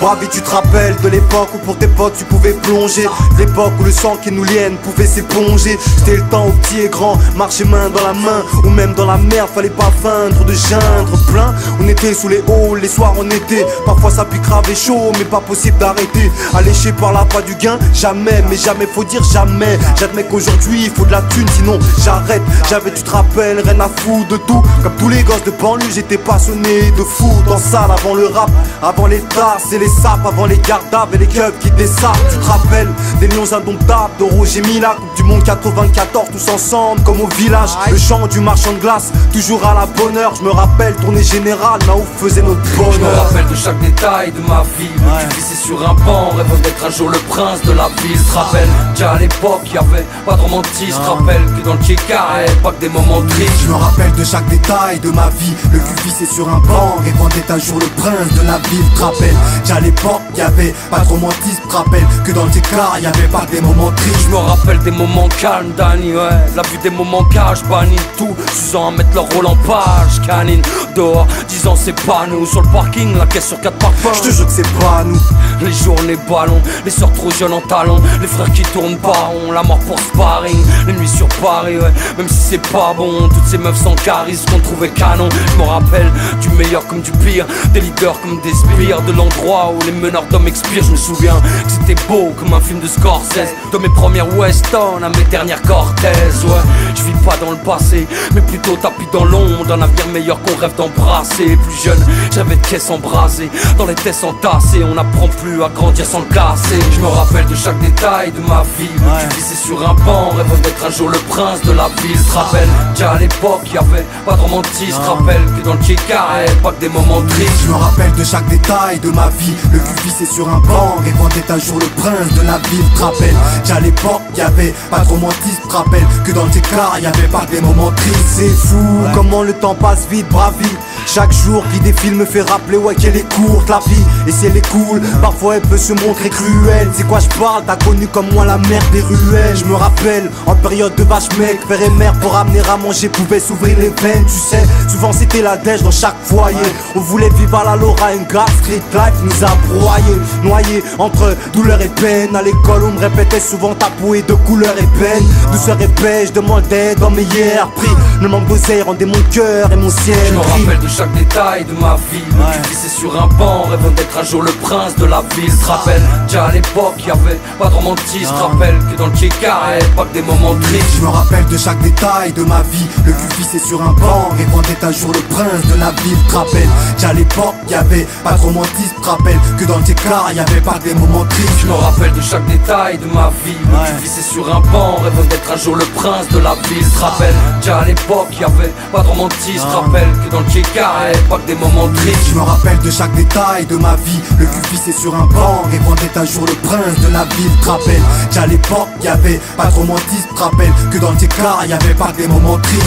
Bravi, tu te rappelles de l'époque où pour tes potes tu pouvais plonger, de l'époque où le sang qui nous lienne pouvait s'éponger. C'était le temps où petit et grand marchaient main dans la main, ou même dans la mer fallait pas feindre de geindre plein. On était sous les halls, les soirs en été, parfois ça pique grave et chaud, mais pas possible d'arrêter. Alléché par la voie du gain, jamais, mais jamais faut dire jamais. J'admets qu'aujourd'hui il faut de la thune, sinon j'arrête. J'avais, tu te rappelles, rien à foutre de tout. Comme tous les gosses de banlieue, j'étais passionné de foot. En salle, avant le rap, avant les tasses et les sapes, avant les gardables et les keufs qui dessapent. Tu te rappelles des lions indomptables de Roger Mila, Coupe du Monde 94, tous ensemble comme au village. Le chant du marchand de glace, toujours à la bonne heure. Je me rappelle, tournée générale, là où faisait notre bonheur. Je me rappelle de chaque détail de ma vie. Le cul vissé sur un banc, rêve d'être un jour le prince de la ville. Te rappelle, déjà à l'époque y'avait pas de romantisme. Te rappelle que dans le Tchéka, pas que des moments tristes. Je me rappelle de chaque détail de ma vie. Le cul vissé sur un banc, rêvant d'être un jour le prince de la ville. Te rappelle, déjà à l'époque y'avait pas de romantisme. Te rappelle que dans le Tchéka, y'avait pas que des moments tristes. Je me rappelle des moments calmes, Danny, ouais. La vue des moments cash, bannis tout, s'usant à mettre leur rôle en page. Canine, dehors, disant c'est pas nous. Sur le parking, la caisse sur 4 parfums. Je te jure que c'est pas nous. Les journées ballons, les sœurs trop jeunes en talons, les frères qui tournent pas rond, la mort pour sparring, les nuits sur Paris, ouais. Même si c'est pas bon, toutes ces meufs sans charisme qu'on trouvait canon. Je me rappelle du meilleur comme du pire, des leaders comme des spires, de l'endroit où les meneurs d'hommes expirent. Je me souviens que c'était beau comme un film de Scorsese, de mes premières Weston à mes dernières Cortez, ouais. Je vis pas dans le passé, mais plutôt tapis dans l'ombre d'un avenir meilleur qu'on rêve d'embrasser. Plus jeune, j'avais de caisses embrasées, dans les têtes entassées. On n'apprend plus à grandir sans le casser. Je me rappelle de chaque détail de ma vie. Le cul vissé sur un banc, rêve d'être un jour le prince de la ville. Te rappelle, déjà à l'époque y'avait pas de romantisme. Te rappelle que dans le Tchéka, pas que des moments tristes. Je me rappelle de chaque détail de ma vie. Le cul vissé sur un banc, rêvant d'être un jour le prince de la ville. Te rappelle, déjà à l'époque y'avait pas de romantisme. Te rappelle que dans le Tchéka, y'avait pas que des moments tristes. C'est fou comment le temps passe vite, bravi. Chaque jour qui défile me fait rappeler ouais qu'elle est courte la vie. Et si elle est cool, parfois elle peut se montrer cruelle. C'est quoi je parle, t'as connu comme moi la mère des ruelles. Je me rappelle, en période de vache mec, père et mère pour amener à manger pouvaient s'ouvrir les veines. Tu sais, souvent c'était la dèche dans chaque foyer. On voulait vivre à la Laura, une gare street life nous a broyés, noyés entre douleur et peine. À l'école on me répétait souvent ta peau est de couleur et peine. Douceur et paix, je demandais dans mes hier prix. Le manque d'oseille rendait mon cœur et mon ciel. Je me rappelle de chaque détail de ma vie. Le cul vissé sur un banc, rêvant d'être un jour le prince de la ville. Te rappelle, déjà à l'époque y'avait pas de romantisme. Te rappelle que dans le Tchéka, pas que des moments tristes. Je me rappelle de chaque détail de ma vie. Le cul vissé sur un banc, rêvant d'être un jour le prince de la ville. Te rappelle, déjà à l'époque y'avait pas de romantisme. Te rappelle que dans le Tchéka, y'avait pas que des moments tristes. Je me rappelle de chaque détail de ma vie. Le cul vissé sur un banc, rêvant d'être un jour le prince de la ville. Te rappelle, déjà à l'époque y'avait pas de romantisme. Te rappelle que dans le Tchéka, pas que des moments tristes. Je me rappelle de chaque détail de ma vie. Le cul vissé sur un banc, rêvant d'être un jour le prince de la ville. Te rappelle, déjà à l'époque y'avait pas de romantisme. Te rappelle que dans le Tchéka, y'avait pas que des moments tristes.